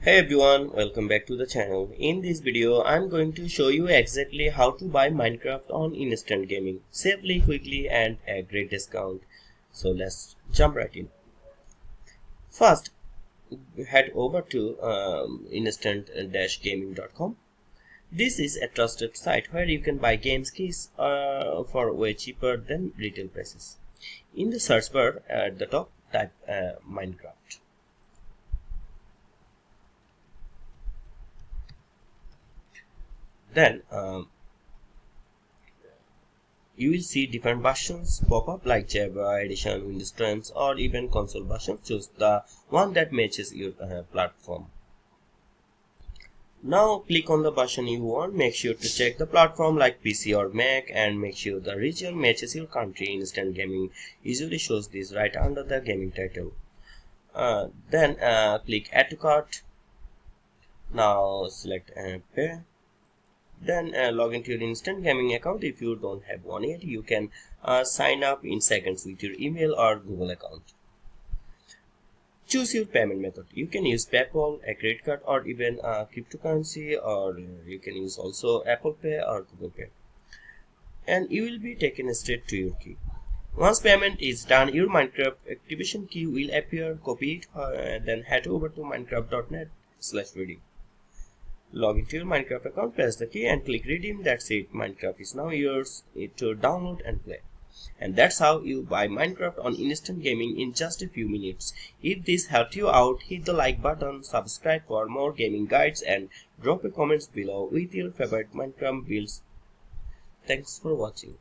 Hey everyone, welcome back to the channel. In this video, I'm going to show you exactly how to buy Minecraft on Instant Gaming safely, quickly and at a great discount. So let's jump right in. First, head over to instant-gaming.com. This is a trusted site where you can buy games keys for way cheaper than retail prices. In the search bar at the top, type Minecraft. Then you will see different versions pop up like Java Edition, Windows 10, or even console version. Choose the one that matches your platform. Now click on the version you want. Make sure to check the platform like PC or Mac and make sure the region matches your country. Instant Gaming usually shows this right under the gaming title. Then click Add to Cart. Now select Pay. Then log into your Instant Gaming account. If you don't have one yet, you can sign up in seconds with your email or Google account. Choose your payment method. You can use PayPal, a credit card, or even cryptocurrency, or you can use also Apple Pay or Google Pay. And you will be taken straight to your key. Once payment is done, your Minecraft activation key will appear. Copy it, then head over to minecraft.net/redeem. Log into your Minecraft account, press the key and click redeem. That's it. Minecraft is now yours to download and play. And that's how you buy Minecraft on Instant Gaming in just a few minutes. If this helped you out, hit the like button, subscribe for more gaming guides, and drop a comment below with your favorite Minecraft builds. Thanks for watching.